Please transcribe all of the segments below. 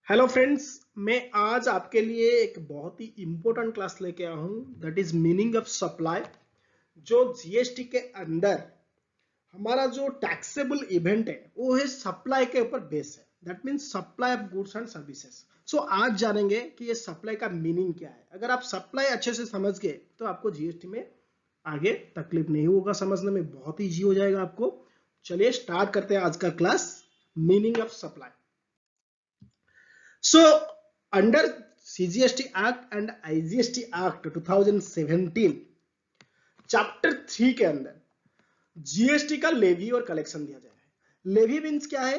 Hello friends, मैं आज आपके लिए एक बहुत ही इंपॉर्टेंट क्लास लेके आया हूं, that is meaning of supply. जो जीएसटी के अंदर हमारा जो टैक्सेबल इवेंट है वो है सप्लाई के ऊपर बेस है, that means supply of goods and services. So आज जानेंगे कि ये सप्लाई का मीनिंग क्या है। अगर आप सप्लाई अच्छे से समझ गए तो आपको जीएसटी में आगे तकलीफ नहीं होगा, समझने में बहुत ईजी हो जाएगा आपको। चलिए स्टार्ट करते हैं आज का class, meaning of supply. So, under CGST Act and IGST Act 2017, chapter 3 के अंदर जीएसटी का लेवी और कलेक्शन दिया जाए है। लेवी मीन्स क्या है?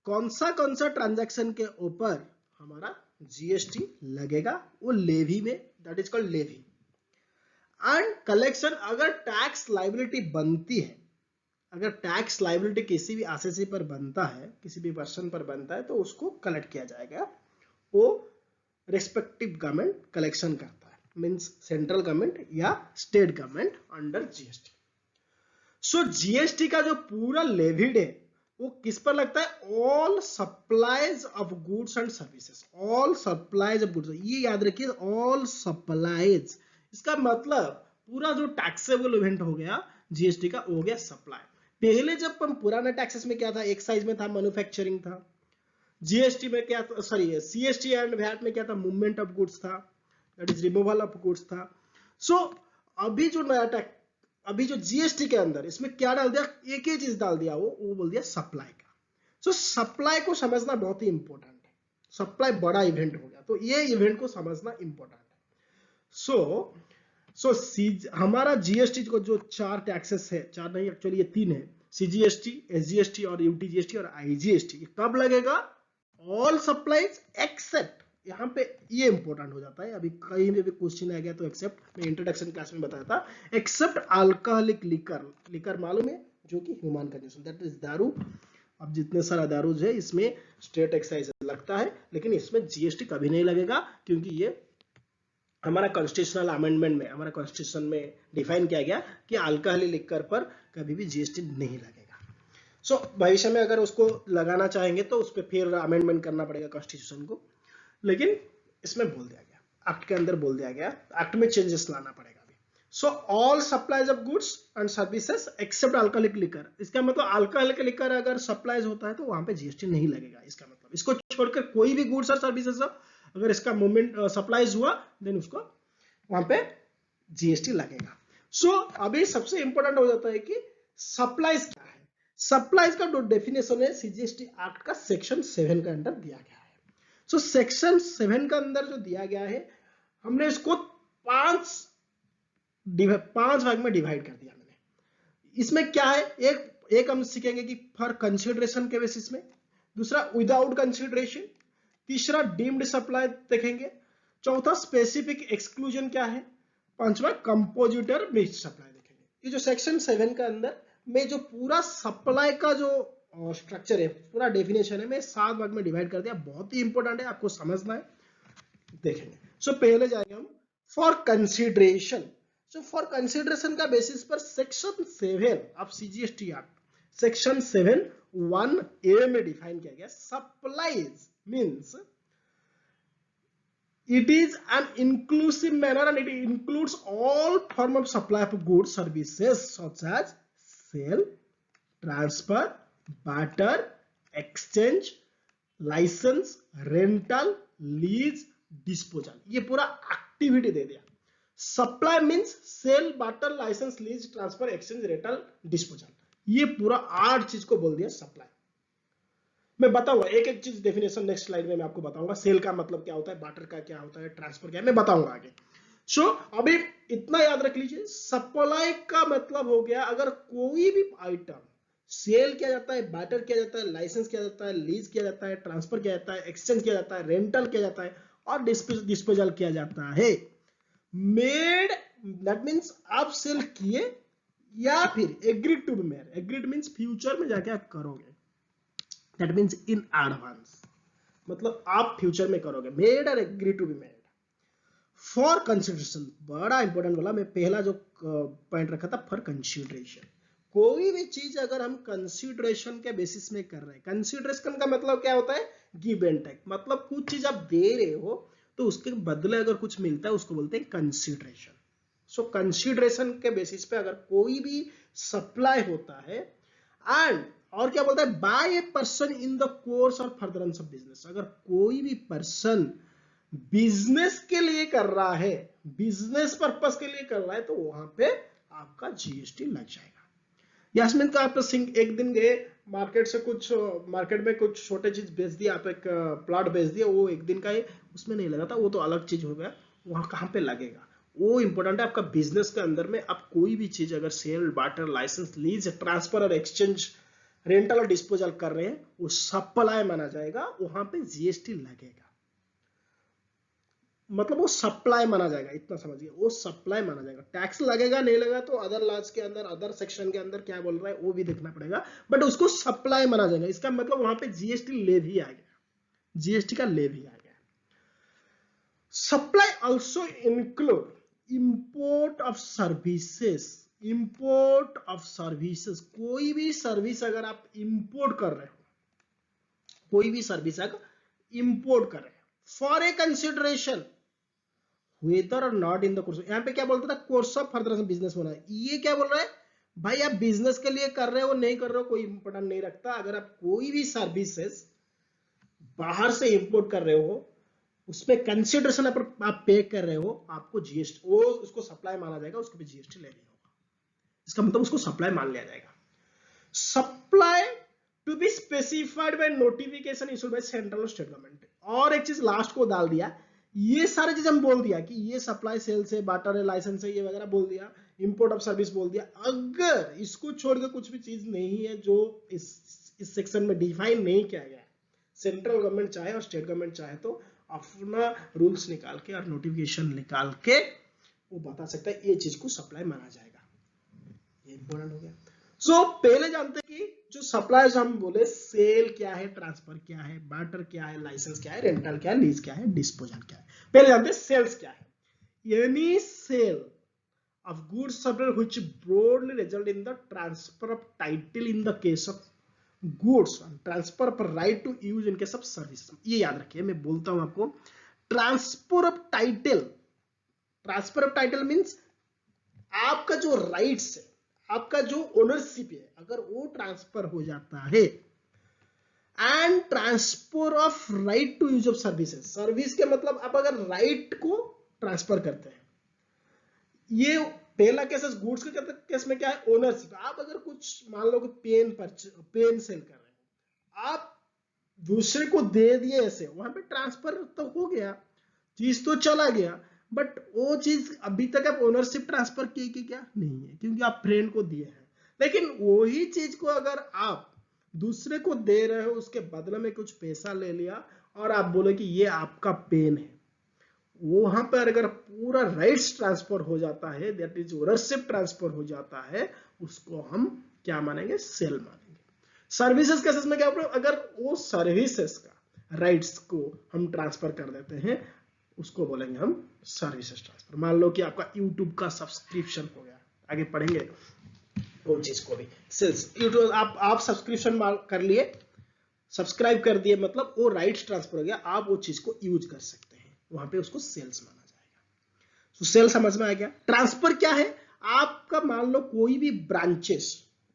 कौन सा ट्रांजैक्शन के ऊपर हमारा जीएसटी लगेगा, वो लेवी में, that is called levy. And collection, अगर टैक्स लाइबिलिटी बनती है, अगर टैक्स लाइबिलिटी किसी भी एसएससी पर बनता है, किसी भी पर्सन पर बनता है, तो उसको कलेक्ट किया जाएगा। वो रेस्पेक्टिव गवर्नमेंट कलेक्शन करता है, मींस सेंट्रल गवर्नमेंट या state government under GST. So GST का जो पूरा लेविड है वो किस पर लगता है? All supplies of goods and services. All supplies of goods, ये याद रखिए, ऑल सप्लाईज। इसका मतलब पूरा जो टैक्सेबल इवेंट हो गया जीएसटी का, हो गया सप्लाई। पहले जब हम पुराने टैक्सेस में क्या था, एक्साइज में था, मैन्युफैक्चरिंग था। जीएसटी में क्या, सॉरी सीएसटी एंड वैट में क्या था, मूवमेंट ऑफ गुड्स था, that is removal of goods था। सो अभी जो नया टैक्स, अभी जो जीएसटी के अंदर इसमें क्या डाल दिया, एक ही चीज डाल दिया, वो बोल दिया सप्लाई का। सो सप्लाई को समझना बहुत ही इंपॉर्टेंट है। सप्लाई बड़ा इवेंट हो गया, तो ये इवेंट को समझना इंपॉर्टेंट है। सो हमारा जीएसटी को जो चार टैक्सेस है, चार नहीं एक्चुअली ये तीन है, सीजीएसटी, एसजीएसटी और यूटीजीएसटी और आईजीएसटी, कब लगेगा? ऑल सप्लाईज एक्सेप्ट, यहाँ पे ये इंपॉर्टेंट हो जाता है। अभी कहीं भी क्वेश्चन आ गया तो एक्सेप्ट, मैं इंट्रोडक्शन क्लास में बताया था, एक्सेप्ट अल्कोहलिक लिकर। लिकर मालूम है, जो कि ह्यूमन कंज्यूम, दैट इज दारू। अब जितने सारा दारू है इसमें स्टेट एक्साइज लगता है, लेकिन इसमें जीएसटी कभी नहीं लगेगा, क्योंकि ये हमारा कॉन्स्टिट्यूशनल अमेंडमेंट में, हमारा कॉन्स्टिट्यूशन में डिफाइन किया गया कि अल्कोहलिक लिकर पर कभी भी जीएसटी नहीं लगेगा। सो भविष्य में अगर उसको लगाना चाहेंगे तो उस पर फिर अमेंडमेंट करना पड़ेगा कॉन्स्टिट्यूशन को, लेकिन इसमें बोल दिया गया, एक्ट के अंदर बोल दिया गया, एक्ट में चेंजेस लाना पड़ेगा अभी। So all supplies of goods and services except alcoholic liquor. इसका मतलब अल्कोहलिक लिकर अगर सप्लाईज होता है तो वहां पे जीएसटी नहीं लगेगा। इसका मतलब इसको छोड़कर कोई भी गुड्स और सर्विसेज अगर इसका मूवमेंट सप्लाईज हुआ, देन उसको वहां पे जीएसटी लगेगा। सो अभी सबसे इंपॉर्टेंट हो जाता है कि सप्लाईज क्या है। सप्लाईज का जो डेफिनेशन है सीजीएसटी एक्ट का सेक्शन 7 के अंदर दिया गया है। सो सेक्शन 7 के अंदर जो दिया गया है, हमने इसको पांच भाग में डिवाइड कर दिया मैंने। इसमें क्या है, एक हम सीखेंगे कि फॉर कंसिडरेशन के बेसिस में, दूसरा विदाउट कंसिडरेशन, तीसरा डीम्ड सप्लाई देखेंगे, चौथा स्पेसिफिक एक्सक्लूजन क्या है, पांचवा कंपोजिटर बेस्ड सप्लाई देखेंगे। ये जो सेक्शन 7 के अंदर में जो पूरा सप्लाई का जो स्ट्रक्चर है, पूरा डेफिनेशन है, मैं 7 भाग में डिवाइड कर दिया। बहुत ही इंपॉर्टेंट है, आपको समझना है, देखेंगे। सो पहले जाएंगे हम for consideration. So for consideration का बेसिस पर section 7 of CGST act, section 7(1)(a) में डिफाइन किया गया, supplies means it is an inclusive manner and it includes all form of supply of goods services such as sale, transfer, barter, exchange, license, rental, lease, disposal। ये पूरा activity दे दिया। Supply means sale, barter, licence, lease, transfer, exchange, rental, disposal, ये पूरा 8 चीज को बोल दिया सप्लाई। मैं बताऊंगा एक एक चीज डेफिनेशन, नेक्स्ट स्लाइड में मैं आपको बताऊंगा। सेल का मतलब क्या होता है, बार्टर का क्या होता है, ट्रांसफर क्या है, मैं बताऊंगा आगे। सो अभी इतना याद रख लीजिए, सप्लाई का मतलब हो गया अगर कोई भी आइटम सेल किया जाता है, बार्टर किया जाता है, लाइसेंस किया जाता है, लीज किया जाता है, ट्रांसफर किया जाता है, एक्सचेंज किया जाता है, रेंटल किया जाता है और डिस्पोजल किया जाता है। मेड, दैट मीन्स आप सेल किए या फिर agreed to be made. Agreed means future में जाके आप करोगे, दैट मीन्स इन एडवांस, मतलब आप फ्यूचर में करोगे। मेड और agree to be made. For consideration, बड़ा इंपॉर्टेंट बोला मैं, पहला जो पॉइंट रखा था फॉर कंसिडरेशन। कोई भी चीज अगर हम कंसिडरेशन के बेसिस में कर रहे हैं, कंसिडरेशन का मतलब क्या होता है गिव एंड टेक, मतलब कुछ चीज आप दे रहे हो तो उसके बदले अगर कुछ मिलता है उसको बोलते हैं कंसीडरेशन। सो कंसीडरेशन के बेसिस पे अगर कोई भी सप्लाई होता है, एंड और क्या बोलता है, by a person in the course और फर्दरेंस ऑफ बिजनेस, अगर कोई भी पर्सन बिजनेस के लिए कर रहा है, बिजनेस पर्पस के लिए कर रहा है, तो वहां पे आपका जीएसटी लग जाएगा। यास्मिन का आप एक दिन गए मार्केट से, कुछ मार्केट में कुछ छोटे चीज बेच दिया, आप एक प्लॉट बेच दिया, वो एक दिन का ही, उसमें नहीं लगा था, वो तो अलग चीज हो गया, वहां कहां पे लगेगा वो इंपॉर्टेंट है। आपका बिजनेस के अंदर में आप कोई भी चीज अगर sale, barter, licence, lease, transfer और एक्सचेंज, रेंटल और डिस्पोजल कर रहे हैं, वो सप्लाई माना जाएगा, वहां पे जीएसटी लगेगा, मतलब वो सप्लाई माना जाएगा, इतना समझिए, वो सप्लाई माना जाएगा। टैक्स लगेगा नहीं लगा तो अदर लॉज के अंदर, अदर सेक्शन के अंदर क्या बोल रहा है वो भी देखना पड़ेगा, बट उसको सप्लाई माना जाएगा। इसका मतलब वहां पे जीएसटी लेवी आ गया, जीएसटी का लेवी आ गया। Supply also include import of services, import of services, कोई भी सर्विस अगर आप इंपोर्ट कर रहे हो, कोई भी सर्विस अगर इंपोर्ट कर रहे हो फॉर ए कंसिडरेशन वेदर और नॉट इन द कोर्स, यहाँ पे क्या बोलता था, कोर्स ऑफ फर्दर बिजनेस होना है, ये क्या बोल रहा है भाई, आप बिजनेस के लिए कर रहे हो नहीं कर रहे हो कोई इंपॉर्टेंट नहीं रखता, अगर आप कोई भी सर्विसेज बाहर से इंपोर्ट कर रहे हो, उसमें कंसिडरेशन आप पे कर रहे हो, आपको जीएसटी, वो उसको सप्लाई माना जाएगा, उसको भी जीएसटी लेनी होगा। इसका मतलब उसको सप्लाई मान लिया जाएगा। Supply to be specified by notification issued by central और स्टेट गवर्नमेंट। और एक चीज लास्ट को डाल दिया, ये सारी चीज हम बोल दिया कि ये सप्लाई, सेल्स है, बार्टर है, लाइसेंस है, ये वगैरह बोल दिया, इंपोर्ट ऑफ सर्विस बोल दिया। अगर इसको छोड़कर कुछ भी चीज नहीं है जो इस सेक्शन में डिफाइन नहीं किया गया, सेंट्रल गवर्नमेंट चाहे और स्टेट गवर्नमेंट चाहे तो अपना रूल्स निकाल के और नोटिफिकेशन निकाल के वो बता सकता है ये चीज को सप्लाई माना जाएगा। ये इंपॉर्टेंट हो गया। सो पहले जानते हैं कि जो सप्लाई हम बोले, सेल क्या है, ट्रांसफर क्या है, बार्टर क्या है, लाइसेंस क्या है, रेंटल क्या है, लीज क्या है, डिस्पोजल क्या है। पहले जानते हैं सेल्स क्या है। Any sale of goods supplied which broadly result in the transfer of title in the case of goods and transfer of right to use in case of service। ये याद रखिए, मैं बोलता हूं आपको, transfer of title, transfer of title means आपका जो rights है, आपका जो ओनरशिप है, अगर वो ट्रांसफर हो जाता है, and transfer of right to use of services, service के मतलब आप अगर राइट को ट्रांसफर करते हैं, ये पहला केस गुड्स के केस में क्या है, ओनरशिप। आप अगर कुछ मान लो कि पेन सेल कर रहे हो, आप दूसरे को दे दिए, ऐसे वहां पे ट्रांसफर तो हो गया, चीज तो चला गया, बट वो चीज अभी तक आप ओनरशिप ट्रांसफर किए कि क्या नहीं है, क्योंकि आप फ्रेंड को दिए हैं। लेकिन वही चीज को अगर आप दूसरे को दे रहे हो, उसके बदले में कुछ पैसा ले लिया और आप बोले कि ये आपका पेन है, वहां पर अगर पूरा राइट्स ट्रांसफर हो जाता है, दैट इज ओनरशिप ट्रांसफर हो जाता है, उसको हम क्या मानेंगे, सेल मानेंगे। सर्विसेज केसेस में क्या, अगर वो सर्विसेज का राइट्स को हम ट्रांसफर कर देते हैं, उसको बोलेंगे हम सर्विसेज ट्रांसफर। मान लो कि आपका यूट्यूब का सब्सक्रिप्शन हो गया, आगे पढ़ेंगे वो चीज को भी, सेल्स, यूट्यूब आप सब्सक्रिप्शन कर लिए, सब्सक्राइब कर दिए, मतलब वो राइट्स ट्रांसफर हो गया, आप वो चीज को यूज कर सकते हैं, वहां पे उसको सेल्स माना जाएगा। तो सेल समझ में आ गया। ट्रांसफर क्या है, आपका मान लो कोई भी ब्रांचेस,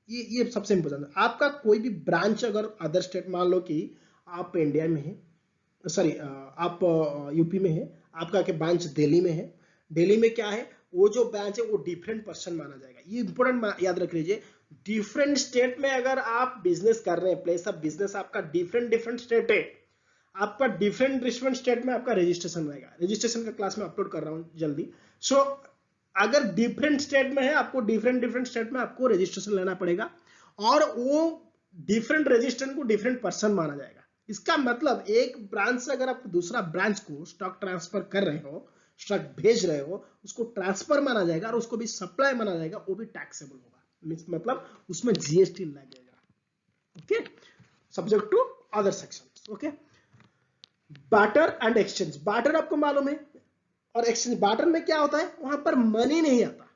ये सबसे इंपॉर्टेंट है, आपका कोई भी ब्रांच अगर अदर स्टेट, मान लो कि आप इंडिया में है, सॉरी आप यूपी में है, आपका क्या ब्रांच दिल्ली में है, दिल्ली में क्या है, वो जो ब्रांच है वो डिफरेंट पर्सन माना जाएगा। ये इंपॉर्टेंट याद रख लीजिए, डिफरेंट स्टेट में अगर आप बिजनेस कर रहे हैं, प्लेस ऑफ बिजनेस आपका डिफरेंट स्टेट है, आपका डिफरेंट स्टेट में आपका रजिस्ट्रेशन रहेगा। रजिस्ट्रेशन का क्लास में अपलोड कर रहा हूं जल्दी। सो अगर डिफरेंट स्टेट में है, आपको डिफरेंट स्टेट में आपको रजिस्ट्रेशन लेना पड़ेगा, और वो डिफरेंट रजिस्ट्रेशन को डिफरेंट पर्सन माना जाएगा। इसका मतलब एक ब्रांच से अगर आप दूसरा ब्रांच को स्टॉक ट्रांसफर कर रहे हो, स्टॉक भेज रहे हो, उसको ट्रांसफर माना जाएगा, और उसको भी सप्लाई माना जाएगा, वो भी टैक्सेबल होगा, मतलब उसमें जीएसटी लगेगा। Okay, subject to other section. Okay, barter and exchange. Barter आपको मालूम है, और एक्सचेंज, बार्टर में क्या होता है, वहां पर मनी नहीं आता,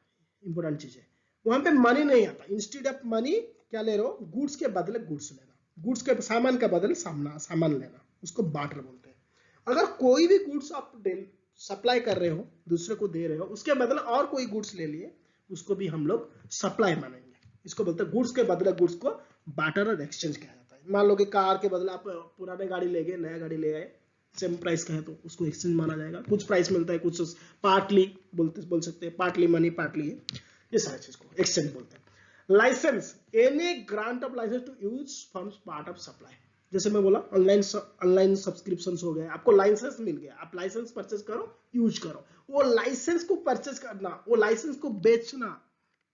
इंपॉर्टेंट चीज है, वहां पे मनी नहीं आता। इंस्टेड ऑफ मनी क्या ले रहे हो, गुड्स के बदले गुड्स लेना, गुड्स के सामान के बदले सामान लेना। उसको बार्टर बोलते हैं। अगर कोई भी गुड्स आप सप्लाई कर रहे हो, दूसरे को दे रहे हो, उसके बदले और कोई गुड्स ले लिए, उसको भी हम लोग सप्लाई मानेंगे। इसको बोलते हैं गुड्स के बदले गुड्स को बार्टर और एक्सचेंज कहा जाता है। मान लो कि कार के बदले आप पुराने गाड़ी ले गए, नया गाड़ी ले आए, सेम प्राइस का है तो उसको एक्सचेंज माना जाएगा। कुछ प्राइस मिलता है, कुछ पार्टली बोल सकते हैं, पार्टली मनी पार्टली है, ये सारी चीज को एक्सचेंज बोलते हैं। Licence, any grant of licence to use forms part of supply. जैसे मैं बोला ऑनलाइन सब्सक्रिप्शन हो गए, आपको लाइसेंस मिल गया, आप लाइसेंस परचेज करो, यूज करो। वो लाइसेंस को परचेज करना, वो लाइसेंस को बेचना,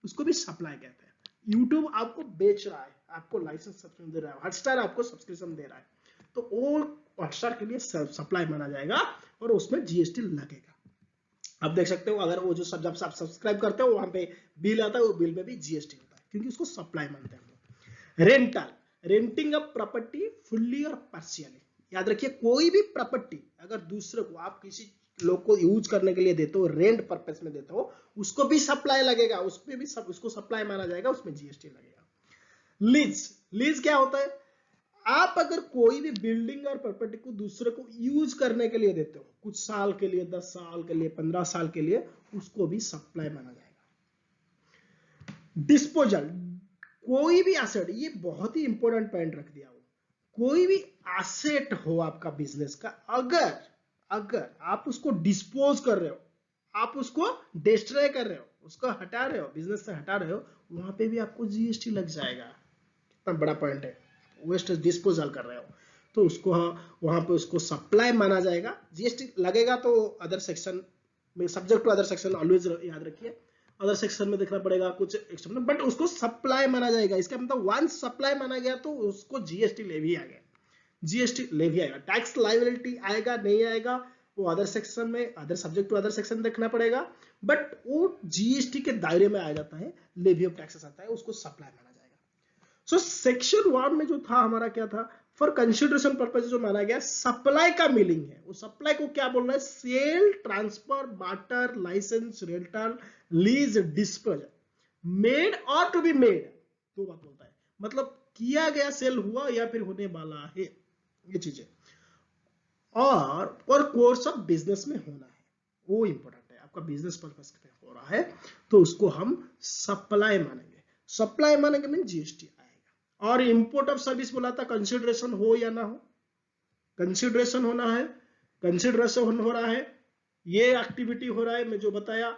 उसको भी सप्लाई कहते हैं। यूट्यूब आपको बेच रहा है, आपको लाइसेंस सब्सक्रिप्शन दे रहा है, हॉटस्टार आपको सब्सक्रिप्शन दे रहा है, तो वो हॉटस्टार के लिए सप्लाई माना जाएगा और उसमें जीएसटी लगेगा। आप देख सकते हो, अगर वो जो जब आप सब्सक्राइब करते हो वहां पे बिल आता है, वो बिल में भी जीएसटी होता है, क्योंकि उसको सप्लाई मानते हैं। Rental, renting a property fully और पार्शियली। याद रखिए, कोई भी प्रॉपर्टी अगर दूसरे को आप किसी लोग को यूज करने के लिए देते हो, रेंट पर्पस में देते हो, उसको भी सप्लाई लगेगा, उसमें भी उसको सप्लाई माना जाएगा, उसमें जीएसटी लगेगा। लीज, लीज क्या होता है? आप अगर कोई भी बिल्डिंग और प्रॉपर्टी को दूसरे को यूज करने के लिए देते हो, कुछ साल के लिए, 10 साल के लिए, 15 साल के लिए, उसको भी सप्लाई माना जाएगा। डिस्पोजल, कोई भी एसेट, ये बहुत ही इंपॉर्टेंट पॉइंट रख दिया, कोई भी एसेट हो आपका बिजनेस का, अगर आप उसको डिस्पोज कर रहे हो, आप उसको डिस्ट्रॉय कर रहे हो, उसको हटा रहे हो, बिजनेस से हटा रहे हो, वहां पे भी आपको जीएसटी लग जाएगा। कितना बड़ा पॉइंट है, वेस्ट डिस्पोजल कर रहे हो तो उसको वहां पे उसको सप्लाई माना जाएगा, जीएसटी लगेगा। तो अदर सेक्शन में, subject to other section always याद रखिए, अदर सेक्शन में देखना पड़ेगा कुछ एक्सेप्शन, बट उसको सप्लाई माना जाएगा। इसका मतलब वंस सप्लाई माना गया तो उसको जीएसटी लेवी आ गया, जीएसटी लेवी आएगा। टैक्स लायबिलिटी आएगा नहीं आएगा वो अदर सेक्शन में, other subject to other section देखना पड़ेगा, बट वो जीएसटी के दायरे में आ जाता है, लेवी ऑफ टैक्सेस आता है, उसको सप्लाई माना जाएगा। सो सेक्शन 1 में जो था हमारा क्या था, फॉर कंसिडरेशन पर्पज जो माना गया, सप्लाई का मीनिंग है, वो सप्लाई को क्या बोल रहा है? Sale, transfer, barter, licence, rental, lease, disposal, made और टू बी मेड, दो बात बोलता है, मतलब किया गया, सेल हुआ या फिर होने वाला है, ये चीजें। और कोर्स ऑफ बिजनेस में होना है, वो इंपॉर्टेंट है, आपका बिजनेस पर्पस हो रहा है तो उसको हम सप्लाई मानेंगे। सप्लाई मानेंगे मीन जीएसटी आएगा। और इंपोर्ट ऑफ सर्विस बोला था, कंसिडरेशन हो या ना हो, कंसिडरेशन होना है, कंसिडरेशन हो रहा है, ये एक्टिविटी हो रहा है मैं जो बताया,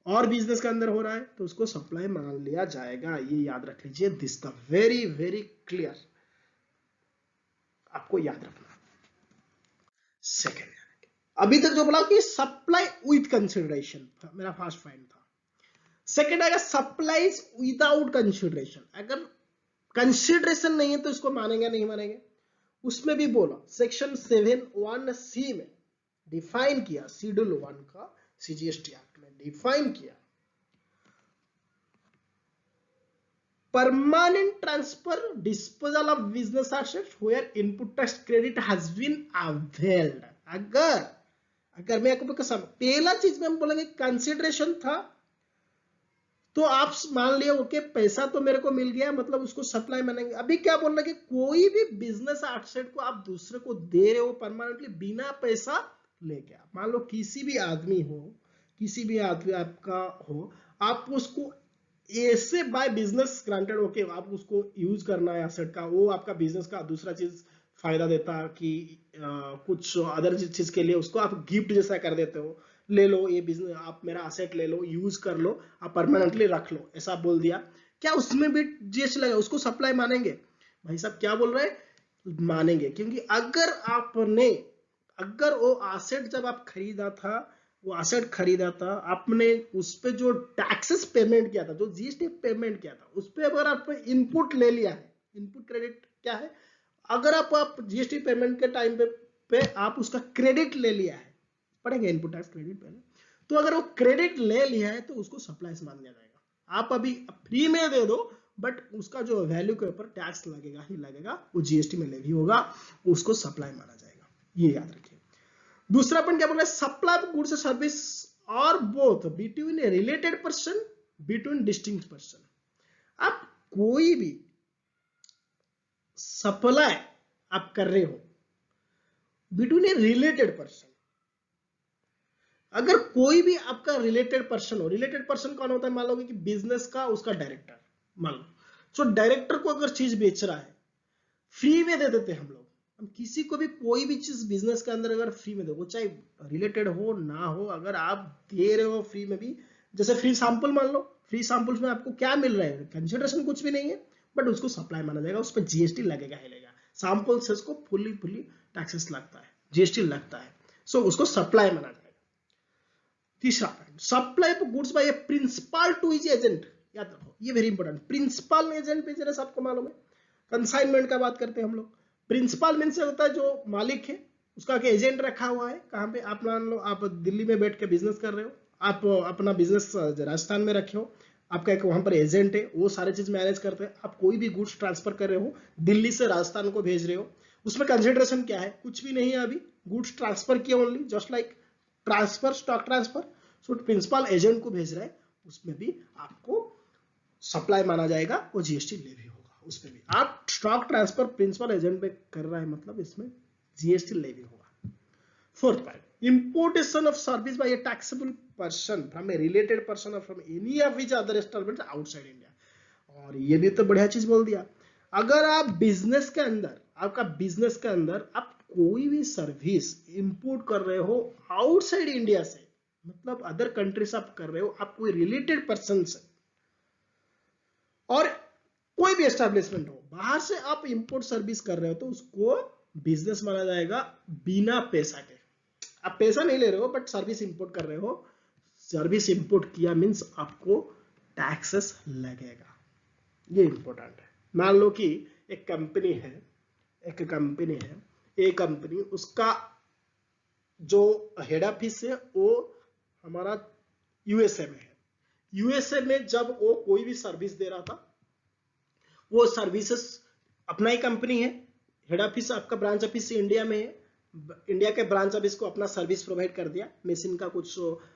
और बिजनेस के अंदर हो रहा है तो उसको सप्लाई मान लिया जाएगा। ये याद रख लीजिए, this the very very clear, आपको याद रखना। सेकेंड, अभी तक जो बोला कि सप्लाई विथ कंसिडरेशन, मेरा फर्स्ट पॉइंट था। सेकेंड आएगा सप्लाईज विदाउट कंसिडरेशन। अगर कंसिडरेशन नहीं है तो इसको मानेंगे नहीं मानेंगे, उसमें भी बोला सेक्शन 7(1)(c) में डिफाइन किया, शेड्यूल 1 का सीजीएसटी एक्ट में डिफाइन किया, permanent transfer disposal of business assets where input tax credit has been availed। अगर मैं आपको कसम, पहला चीज में हम बोलेंगे कंसिडरेशन था तो आप मान लिया ओके, पैसा तो मेरे को मिल गया, मतलब उसको सप्लाई मानेंगे। अभी क्या बोल रहे कि कोई भी बिजनेस एसेट को आप दूसरे को दे रहे हो परमानेंटली बिना पैसा लेके, मान लो किसी भी आदमी हो, किसी भी आदमी आपका हो, आप उसको ऐसे बाय बिजनेस ग्रांटेड ओके, आप उसको यूज करना है एसेट का, वो आपका बिजनेस का दूसरा चीज फायदा देता कि कुछ अदर चीज के लिए उसको आप गिफ्ट जैसा कर देते हो, ले लो ये बिजनेस, आप मेरा एसेट ले लो, यूज कर लो, आप परमानेंटली रख लो, ऐसा बोल दिया, क्या उसमें भी जीएसटी लगा? उसको सप्लाई मानेंगे? भाई साहब क्या बोल रहे हैं, मानेंगे। क्योंकि अगर वो एसेट जब आप खरीदा था, वो एसेट खरीदा था आपने, उस पे जो टैक्सेस पेमेंट किया था, जो जीएसटी पेमेंट किया था, उस पे अगर आप इनपुट ले लिया है, इनपुट क्रेडिट क्या है, अगर आप जीएसटी पेमेंट के टाइम पे आप उसका क्रेडिट ले लिया है, पढ़ेंगे इनपुट टैक्स क्रेडिट पहले, तो अगर वो क्रेडिट ले लिया है तो उसको सप्लाई मान लिया जाएगा। आप अभी फ्री में दे दो, बट उसका जो वैल्यू के ऊपर टैक्स लगेगा ही लगेगा, वो जीएसटी में लेवी होगा, उसको सप्लाई माना जाएगा, ये याद रखिए। दूसरा पॉइंट क्या बोल रहा है, सप्लाई ऑफ गुड्स सर्विस और both between a related person, between distinct person. आप कोई भी सप्लाई आप कर रहे हो बिटवीन ए रिलेटेड पर्सन। अगर कोई भी आपका रिलेटेड पर्सन हो, रिलेटेड पर्सन कौन होता है, मान लो कि बिजनेस का उसका डायरेक्टर, मान लो सो डायरेक्टर को अगर चीज बेच रहा है, फ्री में दे देते हैं हम लोग। हम किसी को भी कोई भी चीज बिजनेस के अंदर अगर फ्री में दो, वो चाहे रिलेटेड हो ना हो, अगर आप दे रहे हो फ्री में भी, जैसे फ्री सैंपल मान लो, फ्री सैंपल्स में आपको क्या मिल रहा है, कंसिडरेशन कुछ भी नहीं है, बट उसको सप्लाई माना जाएगा, उस पर जीएसटी लगेगा ही लगेगा। सैंपल से उसको फुल्ली टैक्सेस लगता है, जीएसटी लगता है, सो उसको सप्लाई माना जाएगा। तीसरा point, supply of goods by a principal to his agent. याद रखो, ये very important, principal agent business आपको मालूम है, कंसाइनमेंट का बात करते हैं हम लोग। प्रिंसिपल मीन से होता है जो मालिक है, उसका के एजेंट रखा हुआ है, कहाँ पे, आप मान लो आप दिल्ली में बैठ के बिजनेस कर रहे हो, आप अपना बिजनेस राजस्थान में रखे हो, आपका एक वहां पर एजेंट है, वो सारी चीज मैनेज करते हैं। आप कोई भी गुड्स ट्रांसफर कर रहे हो, दिल्ली से राजस्थान को भेज रहे हो, उसमें कंसिडरेशन क्या है, कुछ भी नहीं है, अभी गुड्स ट्रांसफर किया only, just like transfer, stock transfer. So principal agent को भेज रहा है, उसमें भी आपको सप्लाई माना जाएगा, वो जीएसटी लेवी होगा उसमें भी। आप स्टॉक ट्रांसफर प्रिंसिपल एजेंट पे कर रहा है, मतलब इसमें जीएसटी लेवी होगा। Fourth point, importation of service by a taxable person from a related person और from any of which other establishment outside India. और ये भी तो बढ़िया चीज बोल दिया, अगर आप बिजनेस के अंदर, आपका बिजनेस के अंदर आप कोई भी सर्विस इंपोर्ट कर रहे हो आउटसाइड इंडिया से, मतलब अदर कंट्री से आप कर रहे हो, आप कोई रिलेटेड पर्सन से, और कोई भी एस्टेब्लिशमेंट हो, बाहर से आप इंपोर्ट सर्विस कर रहे हो, तो उसको बिजनेस माना जाएगा बिना पैसा के। आप पैसा नहीं ले रहे हो, बट सर्विस इंपोर्ट कर रहे हो, सर्विस इंपोर्ट किया मींस आपको टैक्सेस लगेगा, ये इंपॉर्टेंट है। मान लो कि एक कंपनी है, एक कंपनी, उसका जो हेड ऑफिस है वो हमारा यूएसए में है। यूएसए में जब वो कोई भी सर्विस दे रहा था, वो सर्विसेज अपना ही कंपनी है, हेड ऑफिस आपका ब्रांच ऑफिस इंडिया में है, इंडिया के ब्रांच ऑफिस को अपना सर्विस प्रोवाइड कर दिया, मशीन का कुछ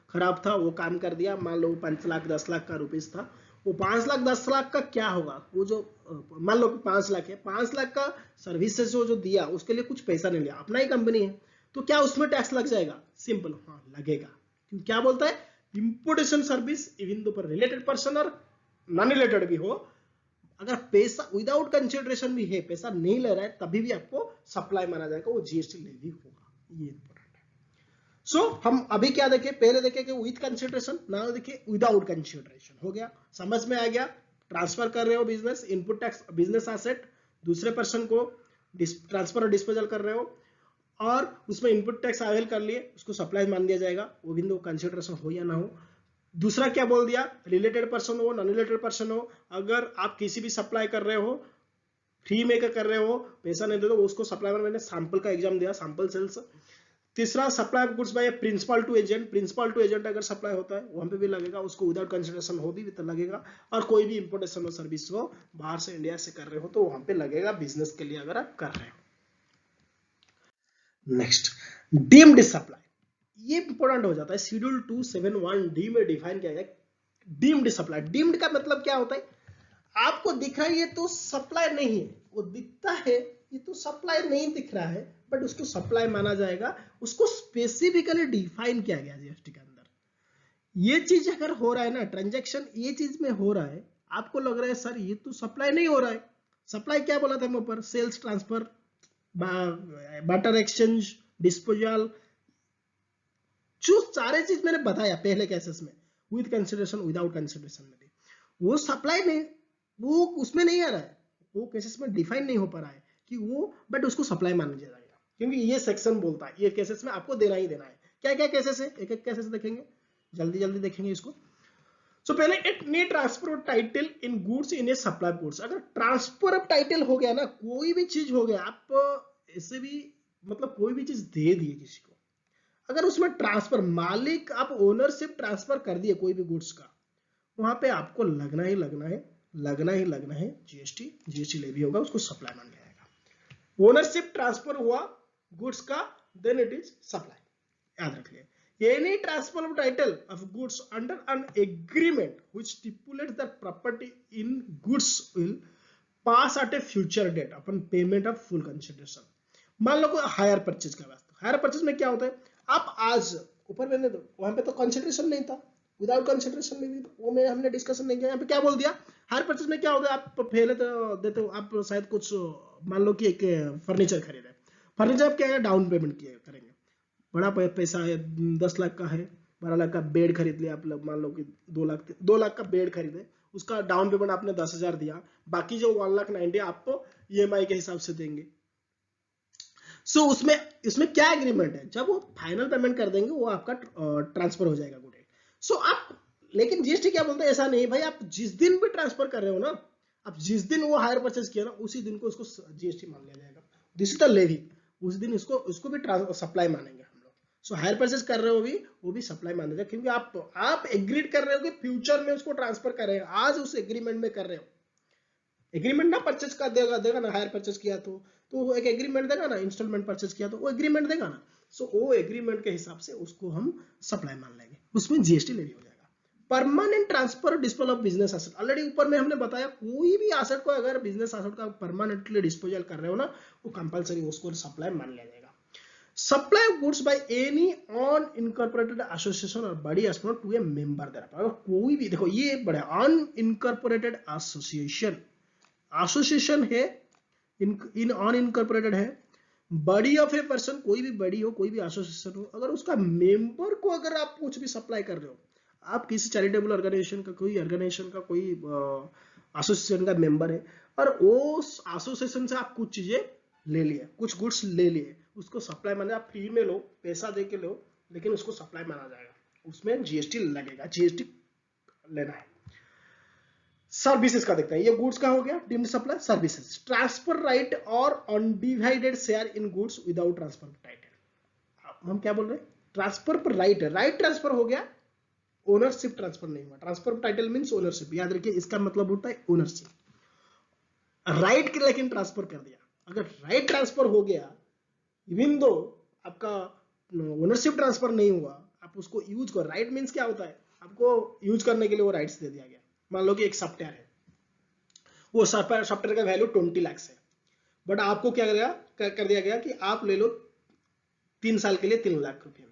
खराब था, वो काम कर दिया, मान लो 5 लाख 10 लाख का रुपीस था, वो 5 लाख 10 लाख का क्या होगा, वो जो मान लो 5 लाख है, 5 लाख का सर्विसेज जो दिया, उसके लिए कुछ पैसा नहीं लिया, अपना ही कंपनी है, तो क्या उसमें टैक्स लग जाएगा, सिंपल, हाँ लगेगा। क्योंकि क्या बोलता है, इंपोर्टेशन सर्विस इवन दो पर रिलेटेड पर्सन और नॉन रिलेटेड भी हो, अगर पैसा विदाउट कंसिडरेशन भी है, पैसा नहीं ले रहा है, तभी भी आपको सप्लाई माना जाएगा, वो जीएसटी लेवी होगा, ये इंपॉर्टेंट है। सो हम अभी क्या देखें, पहले देखें कि विद कंसिडरेशन, नाउ देखिए विदाउट कंसिडरेशन। हो गया, समझ में आ गया, ट्रांसफर कर रहे हो business input tax, business asset दूसरे पर्सन को ट्रांसफर और डिस्पोजल कर रहे हो, और उसमें इनपुट टैक्स अवेल कर लिए, उसको सप्लाई मान दिया जाएगा, वो भी कंसिडरेशन हो या ना हो। दूसरा क्या बोल दिया, रिलेटेड पर्सन हो नॉन रिलेटेड पर्सन हो, अगर आप किसी भी सप्लाई कर रहे हो, फ्री में कर रहे हो, पैसा नहीं दे दो, उसको सप्लाई, मैंने सैंपल का एग्जाम दिया, सैंपल सेल्स। तीसरा, supply of goods by principal to agent, principal to agent अगर सप्लाई होता है वहां पे भी लगेगा, उसको विदाउट कंसिडरेशन हो भी तो लगेगा। और कोई भी इंपोर्टेशन और सर्विस हो बाहर से इंडिया से कर रहे हो, तो वहां पे लगेगा बिजनेस के लिए अगर आप कर रहे हो। नेक्स्ट, डीम्ड सप्लाई, ये इंपॉर्टेंट हो जाता है, शेड्यूल 271 डी में डिफाइन किया गया डीम्ड सप्लाई। डीम्ड का मतलब क्या होता है, आपको दिख रहा है ये तो सप्लाई नहीं है, वो दिखता है ये तो सप्लाई नहीं दिख रहा है, बट उसको सप्लाई माना जाएगा, उसको स्पेसिफिकली डिफाइन किया गया जीएसटी के अंदर। ये चीज अगर हो रहा है ना, ट्रांजैक्शन ये चीज में हो रहा है, आपको लग रहा है सर ये तो सप्लाई नहीं हो रहा है, सप्लाई क्या बोला था हम ऊपर, sales transfer, barter exchange, disposal, जो सारे चीज मैंने बताया पहले केसेस में, विद कंसिडरेशन विदाउट कंसिडरेशन में भी, वो सप्लाई नहीं, वो उसमें नहीं आ रहा है, वो केसेस में डिफाइन नहीं हो पा रहा है कि वो, बट उसको सप्लाई मान लिया जाएगा, क्योंकि ये सेक्शन बोलता है ये केसेस में आपको देना ही देना है। क्या क्या केसेस है, एक एक केसेस देखेंगे, जल्दी जल्दी देखेंगे इसको। सो पहले, it knee transfer of title in goods in A supply goods. अगर ट्रांसफर ऑफ टाइटल हो गया ना, कोई भी चीज हो गया, आप ऐसे भी मतलब कोई भी चीज दे दिए किसी को, अगर उसमें ट्रांसफर, मालिक आप ओनरशिप ट्रांसफर कर दिए कोई भी गुड्स का, वहां पे आपको लगना ही लगना है जीएसटी लेवी होगा, उसको सप्लाई मान लिया जाएगा। ओनरशिप ट्रांसफर हुआ गुड्स का, देन इट इज सप्लाई, याद रखिए। Any transfer of title of goods under an agreement which stipulates that property in goods will pass at a future date upon payment of full consideration. मान लो कोई hire purchase का वास्ता, hire purchase में क्या होता है, आप आज ऊपर मैंने वहां पे तो कंसिडरेशन नहीं था, विदाउट कंसिडरेशन नहीं थी, वो में हमने डिस्कशन नहीं किया। यहाँ पे क्या बोल दिया, हायर परचेज में क्या होता है, आप पहले तो देते हो, आप शायद कुछ मान लो कि एक फर्नीचर खरीदा है, फर्नीचर आप क्या है, डाउन पेमेंट किया करेंगे, बड़ा पैसा है, 10 लाख का है, 12 लाख का बेड खरीद लिया आप लोग, मान लो कि 2 लाख का बेड खरीदे, उसका डाउन पेमेंट आपने 10,000 दिया, बाकी जो 1,90,000 आपको ईएमआई के हिसाब से देंगे। सो उसमें क्या एग्रीमेंट है, जब वो फाइनल पेमेंट कर देंगे वो आपका ट्रांसफर हो जाएगा, गुड। सो आप, लेकिन जीएसटी क्या बोलता है, ऐसा नहीं भाई, आप जिस दिन भी ट्रांसफर कर रहे हो ना, आप जिस दिन वो हायर परचेज किया ना, उसी दिन को उसको जीएसटी मान लिया जाएगा, दिस इज द लेवी, उस दिन उसको भी सप्लाई मानेंगे हम लोग। सो हायर परचेज कर रहे हो भी, वो भी सप्लाई मान जाएगा, क्योंकि आप एग्रीड कर रहे हो कि फ्यूचर में उसको ट्रांसफर कर रहे हो, आज उस एग्रीमेंट में कर रहे हो, एग्रीमेंट ना परचेज का देगा ना, हायर परचेज किया तो एक एग्रीमेंट देगा ना, इंस्टॉलमेंट परचेज किया तो वो एग्रीमेंट देगा ना, सो वो एग्रीमेंट के हिसाब से उसको हम सप्लाई मान लेंगे, उसमें जीएसटी लेवी हो जाएगा। Permanent transfer disposal of business asset, already ऊपर में हमने बताया, कोई भी एसेट को अगर बिजनेस एसेट का परमानेंटली डिस्पोजल कर रहे हो ना, वो कंपलसरी उसको सप्लाई मान लिया जाएगा। Supply of goods by any unincorporated association और body as to a member there, अगर कोई भी, देखो ये बड़ा अनइनकॉर्पोरेटेड एसोसिएशन है, इन अनइनकॉर्पोरेटेड है, बॉडी ऑफ ए पर्सन, कोई भी बॉडी हो, कोई भी एसोसिएशन हो, अगर उसका मेंबर को अगर आप कुछ भी सप्लाई कर रहे हो, आप किसी चैरिटेबल ऑर्गेनाइजेशन का, कोई ऑर्गेनाइजेशन का, कोई एसोसिएशन का मेंबर है, और उस एसोसिएशन से आप कुछ चीजें ले लिए, कुछ गुड्स ले लिए, उसको सप्लाई माने, आप फ्री में लो, पैसा दे के लो, लेकिन उसको सप्लाई माना जाएगा, उसमें जीएसटी लगेगा, जीएसटी लेना है। सर्विसेज का देखते हैं, ये गुड्स का हो गया, deemed supply, services, transfer right और undivided share in goods without transfer title, हम क्या बोल रहे हैं, ट्रांसफर पर राइट है, राइट ट्रांसफर हो गया, ओनरशिप ट्रांसफर नहीं हुआ, ट्रांसफर टाइटल मींस ओनरशिप, याद रखिए इसका मतलब होता है ओनरशिप, राइट के लेकिन ट्रांसफर कर दिया, अगर राइट ट्रांसफर हो गया, इवन दो आपका ओनरशिप ट्रांसफर नहीं हुआ, आप उसको यूज करो, राइट मींस क्या होता है, आपको यूज करने के लिए वो राइट्स दे दिया गया, मान लो कि एक सॉफ्टवेयर है, वो सॉफ्टवेयर का वैल्यू 20 लाख है, बट आपको क्या कर दिया गया कि आप ले लो 3 साल के लिए 3 लाख रुपए में,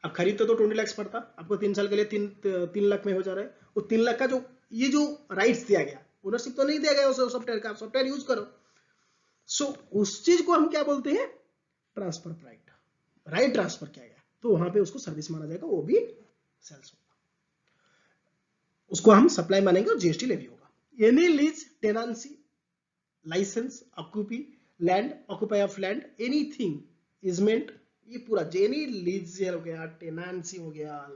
आप खरीदते तो 20 लाख पड़ता, आपको 3 साल के लिए 3 लाख में हो जा रहा है, वो 3 लाख का जो ये जो राइट्स दिया गया, ओनरशिप तो नहीं दिया गया उस सॉफ्टवेयर का, आप सॉफ्टवेयर यूज करो, सो उस चीज को हम क्या बोलते हैं, ट्रांसफर राइट, राइट ट्रांसफर किया गया, तो वहां पे उसको सर्विस माना जाएगा, वो भी सेल्स होगा, उसको हम सप्लाई मानेंगे और जीएसटी लेवी होगा। Any lease, tenancy, licence, occupy, land, occupy of land, anything easement, ये पूरा एनी लीज हो गया, टेनेंसी हो गया,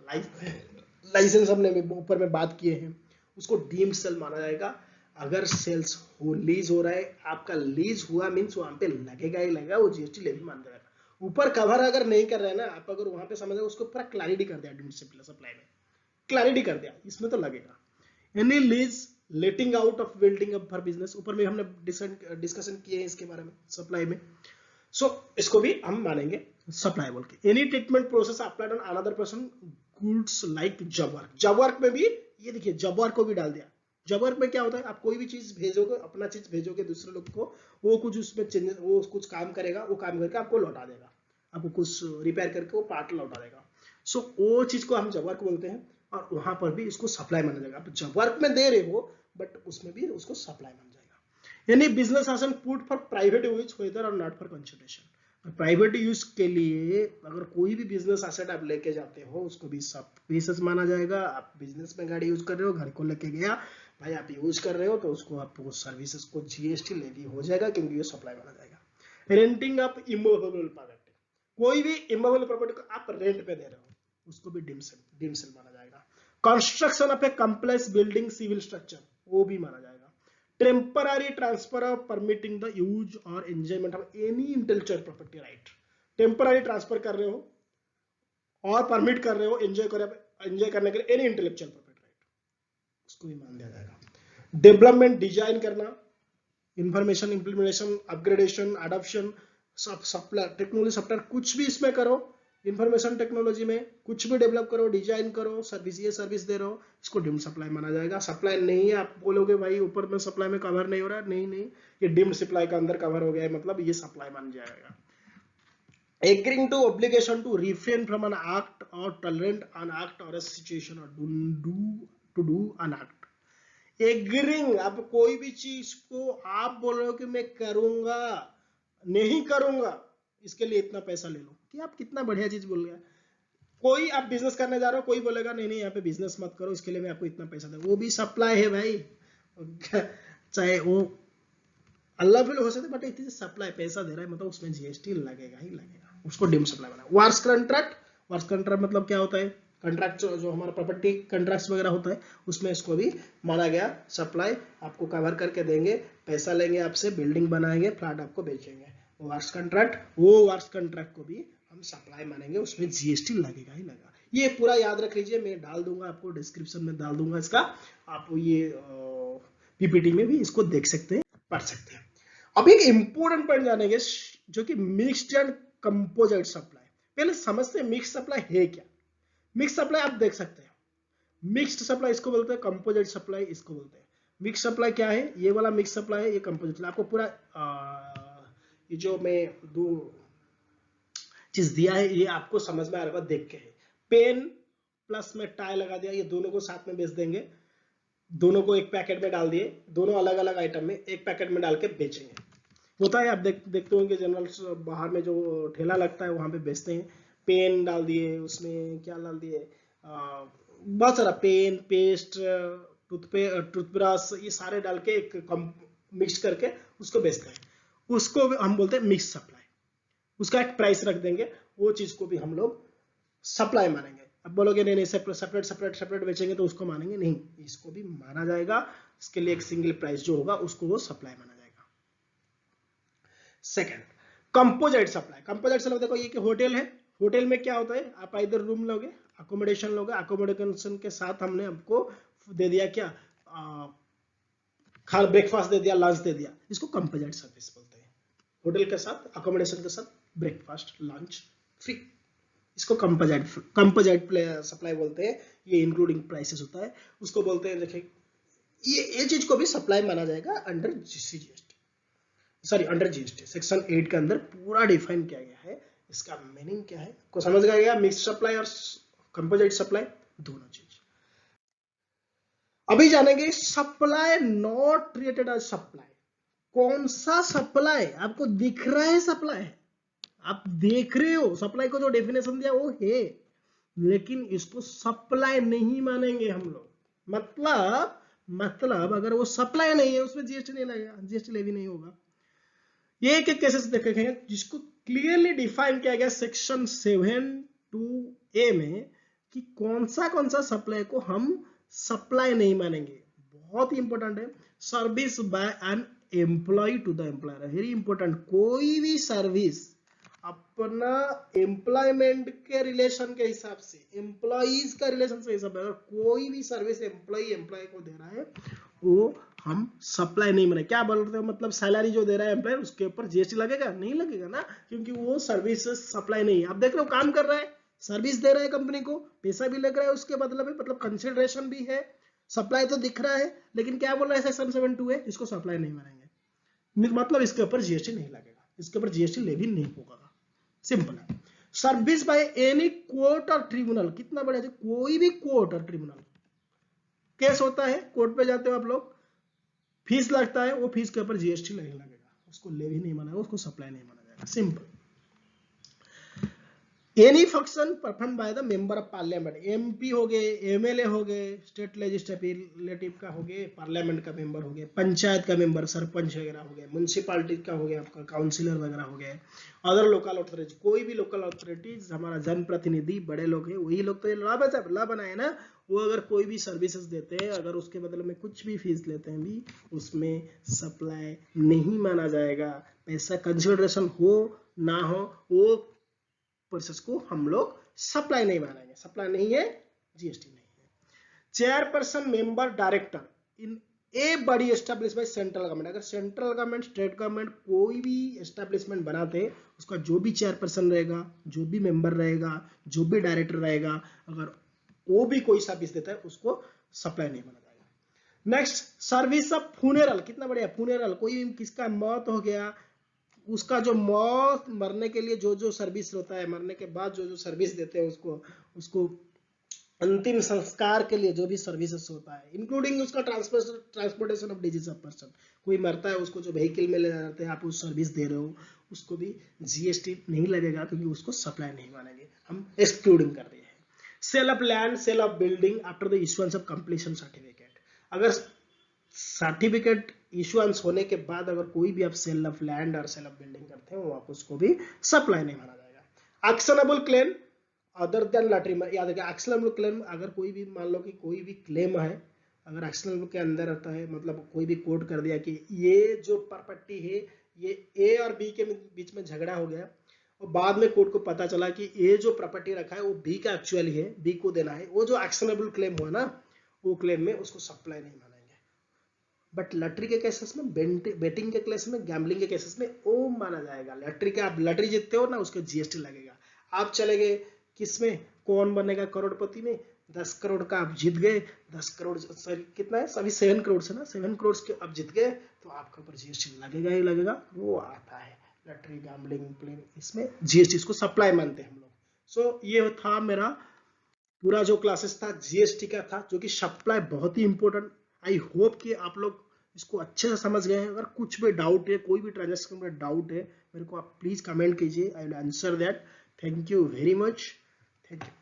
लाइसेंस हमने ऊपर में बात किए हैं, उसको डीम्ड सेल माना जाएगा। अगर सेल्स हो, लीज हो रहा है, आपका लीज हुआ मींस वहां पे लगेगा ही लगेगा, वो जीएसटी लेवी मान जाएगा। ऊपर कवर अगर नहीं कर रहे हैं ना आप, अगर वहां पे समझ उसको पूरा क्लैरिटी कर दिया, डीम्ड सप्लाई में क्लैरिटी कर दिया, इसमें तो लगेगा। Any lease, letting out of building up for business, ऊपर में हमने डिस्कशन किए हैं इसके बारे में सप्लाई में, सो इसको भी हम मानेंगे सप्लाई बोल के। Any treatment process applied on another person goods like job work, job work में भी ये देखिए जॉब वर्क को भी डाल दिया। जॉब वर्क में क्या होता है, आप कोई भी चीज भेजोगे, अपना चीज भेजोगे दूसरे लोग को, वो कुछ उसमें चेंजेस, वो कुछ काम करेगा, वो काम करके आपको लौटा देगा, आपको कुछ रिपेयर करके वो पार्ट लौटा देगा, सो वो चीज को हम जॉब वर्क बोलते हैं, और वहां पर भी इसको सप्लाई माना जाएगा। आप जॉब वर्क में दे रहे हो बट उसमें भी उसको सप्लाई माना जाएगा। यानी business asset put for private use whether और not for consideration, private use के लिए अगर कोई भी बिजनेस एसेट आप लेके जाते हो उसको भी सर्विसेज माना जाएगा। आप बिजनेस में गाड़ी यूज कर रहे हो, घर को लेके गया भाई आप यूज कर रहे हो, तो उसको आपको सर्विसेज को जीएसटी लेवी हो जाएगा, क्योंकि ये सप्लाई माना जाएगा। रेंटिंग ऑफ इमूवेबल प्रॉपर्टी, कोई भी इमूवेबल प्रॉपर्टी को आप रेंट पे दे रहे हो, उसको भी डीम्ड सेल माना जाएगा। Construction of a complex building, civil structure, वो भी माना जाएगा। Temporary transfer of permitting the use और enjoyment of any intellectual property right, temporary transfer कर रहे हो और परमिट कर रहे हो एंजॉय करने के लिए एनी इंटेलेक्चुअल प्रॉपर्टी राइट, उसको भी मान दिया जाएगा। डेवलपमेंट, डिजाइन करना, information, implementation, upgradation, adoption, supply, technology supply, कुछ भी इसमें करो, इंफॉर्मेशन टेक्नोलॉजी में कुछ भी डेवलप करो, डिजाइन करो, सर्विस, ये सर्विस दे रहे हो, इसको डीम्ड सप्लाई माना जाएगा। सप्लाई नहीं है, आप बोलोगे भाई ऊपर में सप्लाई में कवर नहीं हो रहा है, नहीं, ये डीम्ड सप्लाई का अंदर कवर हो गया है, मतलब ये सप्लाई मान जाएगा। agreeing to obligation to refrain from an act or tolerant an act or a situation or do an act. Agreeing, आप कोई भी चीज को आप बोल रहे हो कि मैं करूंगा, नहीं करूंगा, इसके लिए इतना पैसा ले लो, कि आप कितना बढ़िया चीज बोल रहे हैं। कोई आप बिजनेस करने जा रहे हो, कोई बोलेगा नहीं नहीं यहाँ पे बिजनेस मत करो, इसके लिए मैं आपको इतना पैसा दूं, वो भी सप्लाई है भाई। चाहे वो अल्लाह फिल हो सकते, बट इतनी सप्लाई पैसा दे रहा है, मतलब उसमें जीएसटी लगेगा ही लगेगा, उसको डिम सप्लाई बना। वार्स कंट्रैक्ट, वार्स कंट्रैक्ट मतलब क्या होता है, कंट्रैक्ट जो हमारा प्रॉपर्टी कंट्रैक्ट्स वगैरह होता है, उसमें इसको भी माना गया सप्लाई। आपको कवर करके देंगे, पैसा लेंगे आपसे, बिल्डिंग बनाएंगे, फ्लैट आपको बेचेंगे, वार्स कंट्रैक्ट, वो वार्स कंट्रैक्ट को भी हम सप्लाई मानेंगे, उसमें जीएसटी लगेगा ही लगेगा। ये पूरा याद रख लीजिए, मैं डाल दूंगा आपको डिस्क्रिप्शन में, डाल दूंगा इसका, आप ये पीपीटी में भी इसको देख सकते हैं, पढ़ सकते हैं। अब एक इंपॉर्टेंट पॉइंट जानेंगे, जो कि मिक्स्ड एंड कंपोजिट सप्लाई। पहले समझते हैं मिक्स सप्लाई है क्या। मिक्स सप्लाई आप देख सकते हैं, मिक्स्ड सप्लाई इसको बोलते हैं, कंपोजिट सप्लाई इसको बोलते हैं। मिक्स सप्लाई क्या है, ये वाला मिक्स सप्लाई है, ये कंपोजिट सप्लाई। आपको पूरा ये जो मैं दो चीज दिया है, ये आपको समझ में आ रहा होगा देख के है। पेन प्लस में टाई लगा दिया, ये दोनों को साथ में बेच देंगे, दोनों को एक पैकेट में डाल दिए, दोनों अलग अलग आइटम में एक पैकेट में डाल के बेचेंगे। होता है, आप देखते होंगे जनरल बाहर में जो ठेला लगता है वहां पे बेचते हैं। पेन डाल दिए, उसमें क्या डाल दिए, बहुत सारा पेन, पेस्ट, टूथब्रश, ये सारे डाल के एक मिक्स करके उसको बेचते हैं, उसको हम बोलते हैं मिक्स सप्लाई। उसका एक प्राइस रख देंगे, वो चीज को भी हम लोग सप्लाई मानेंगे। अब बोलोगे नहीं नहीं सेपरेट सेपरेट सेपरेट बेचेंगे तो उसको मानेंगे नहीं, इसको भी माना जाएगा। इसके लिए एक सिंगल प्राइस जो होगा उसको वो सप्लाई माना जाएगा। Second, composite supply. Composite supply देखो, ये कि होटल है, होटल में क्या होता है, आप इधर रूम लोगे, अकोमोडेशन लोगे, अकोमोडेशन के साथ हमने आपको दे दिया क्या, खा ब्रेकफास्ट दे दिया, लंच दे दिया, इसको कंपोजिट सर्विस बोलते हैं। होटल के साथ, अकोमोडेशन के साथ ब्रेकफास्ट लंच फ्री, इसको कंपोजिट सप्लाई बोलते हैं। ये इंक्लूडिंग प्राइसेस होता है, उसको बोलते हैं। देखिए ये चीज को भी सप्लाई माना जाएगा under GST, sorry under GST section 8 के अंदर पूरा डिफाइन किया गया है। इसका मीनिंग क्या है को समझ गया, मिक्स सप्लाई और कंपोजिट सप्लाई दोनों चीज। अभी जानेंगे supply not treated as supply. कौन सा सप्लाई आपको दिख रहा है, सप्लाई है, आप देख रहे हो, सप्लाई को जो डेफिनेशन दिया वो है, लेकिन इसको सप्लाई नहीं मानेंगे हम लोग। मतलब अगर वो सप्लाई नहीं है, उसमें जीएसटी नहीं लगेगा, जीएसटी लेवी नहीं होगा। ये एक केसेस देखेंगे जिसको क्लियरली डिफाइन किया गया सेक्शन 7(2)(a) में, कि कौन सा सप्लाई को हम सप्लाई नहीं मानेंगे। बहुत ही इंपॉर्टेंट है, service by an employee to the employer, very important. कोई भी सर्विस अपना एम्प्लॉयमेंट के रिलेशन के हिसाब से, एम्प्लॉइज का रिलेशन से हिसाब से, अगर कोई भी सर्विस एम्प्लॉय को दे रहा है, वो हम सप्लाई नहीं माने। क्या बोल रहे हो, मतलब सैलरी जो दे रहा है एम्प्लॉयर, उसके ऊपर जीएसटी लगेगा? नहीं लगेगा ना, क्योंकि वो सर्विस सप्लाई नहीं है। आप देख रहे हो, काम कर रहा है, सर्विस दे रहा है कंपनी को, पैसा भी लग रहा है उसके बदले में, मतलब कंसिडरेशन भी है, सप्लाई तो दिख रहा है, लेकिन क्या बोल रहा है सेक्शन 7(2) है, इसको सप्लाई नहीं मानेंगे, मतलब इसके ऊपर जीएसटी नहीं लगेगा, इसके ऊपर जीएसटी लेवी नहीं होगा। सिंपल है। सर्विस बाय एनी कोर्ट और ट्रिब्यूनल, कितना बड़ा है, कोई भी कोर्ट और ट्रिब्यूनल, केस होता है, कोर्ट पे जाते हो आप लोग, फीस लगता है, वो फीस के ऊपर जीएसटी नहीं लगेगा, उसको लेवी नहीं माना जाएगा, उसको सप्लाई नहीं माना जाएगा। Simple. Any function perform by the member of parliament, MP हो गए, एमएलए हो गए, स्टेट लेजिस्लेटिव का हो गए, पार्लियामेंट का मेंबर हो गए, पंचायत का मेंबर, सरपंच वगैरह हो गए, म्युनिसिपैलिटी का हो गया, आपका काउंसिलर वगैरह हो गए, अदर लोकल अथॉरिटीज, कोई भी लोकल अथॉरिटीज, हमारा जनप्रतिनिधि, बड़े लोग हैं, वही लोग तो ये लॉ बनाए ना, वो अगर कोई भी सर्विसेज देते हैं, अगर उसके बदले में कुछ भी फीस लेते हैं भी, उसमें सप्लाई नहीं माना जाएगा। पैसा कंसिडरेशन हो ना हो, वो प्रोसेस को हम लोग सप्लाई नहीं मानेंगे, सप्लाई नहीं है, जीएसटी नहीं है। चेयरपर्सन, मेंबर, डायरेक्टर इन ए बड़ी एस्टेब्लिश बाय सेंट्रल गवर्नमेंट, अगर सेंट्रल गवर्नमेंट, स्टेट गवर्नमेंट कोई भी एस्टेब्लिशमेंट बनाते, उसका जो भी चेयरपर्सन रहेगा, जो भी मेंबर रहेगा, जो भी डायरेक्टर रहेगा, अगर वो भी कोई सर्विस देता है, उसको सप्लाई नहीं माना जाएगा। नेक्स्ट, सर्विस ऑफ फ्यूनरल, कितना बढ़िया, फ्यूनरल, कोई किसका मौत हो गया, उसका जो मौत मरने के लिए जो जो सर्विस होता है, मरने के बाद जो जो सर्विस देते हैं उसको अंतिम संस्कार के लिए जो भी सर्विसेज होता है, इंक्लूडिंग उसका transportation of disease of person, कोई मरता है उसको जो व्हीकल में ले जाते हैं, आप उस सर्विस दे रहे हो, उसको भी जीएसटी नहीं लगेगा क्योंकि उसको सप्लाई नहीं मानेंगे, हम एक्सक्लूडिंग कर दिए हैं। Sale of land, sale of building after the issuance of completion certificate, अगर सर्टिफिकेट इशुएंस होने के बाद अगर कोई भी आप सेल ऑफ लैंड और सेल ऑफ बिल्डिंग करते हो, आप उसको भी सप्लाई नहीं माना जाएगा। Actionable claim other than lottery में, याद रखिए एक्शनेबल क्लेम, अगर कोई भी मान लो कि कोई भी क्लेम है, अगर एक्शनेबल के अंदर आता है, मतलब कोई भी कोर्ट कर दिया कि ये जो प्रॉपर्टी है ये ए और बी के बीच में झगड़ा हो गया और बाद में कोर्ट को पता चला कि ये जो प्रॉपर्टी रखा है वो बी का एक्चुअली है, बी को देना है, वो जो एक्शनेबल क्लेम हुआ ना, वो क्लेम में उसको सप्लाई नहीं मानेंगे। बट लॉटरी के केसेस में, बेटिंग के केस में, गैम्बलिंग के केसेस में वो माना जाएगा। लॉटरी के आप लॉटरी जीतते हो ना, उसके जीएसटी लगेगा। आप चले गए किसमें, कौन बनेगा करोड़पति में, 10 करोड़ का आप जीत गए, 10 करोड़ सॉरी कितना है अभी 7 करोड़ से ना, 7 करोड़ के आप जीत गए, तो आपके ऊपर जीएसटी लगेगा ही लगेगा, वो आता है लॉटरी, गैम्बलिंग, प्लेइंग, इसमें जीएसटी इसको सप्लाई मानते हैं हम लोग। सो ये था मेरा पूरा जो क्लासेस था जीएसटी का था, जो कि सप्लाई बहुत ही इंपॉर्टेंट। आई होप कि आप लोग इसको अच्छे से समझ गए हैं। अगर कुछ भी डाउट है, कोई भी ट्रांजेक्शन में डाउट है, मेरे को आप प्लीज कमेंट कीजिए, I will answer that. Thank you very much, thank you.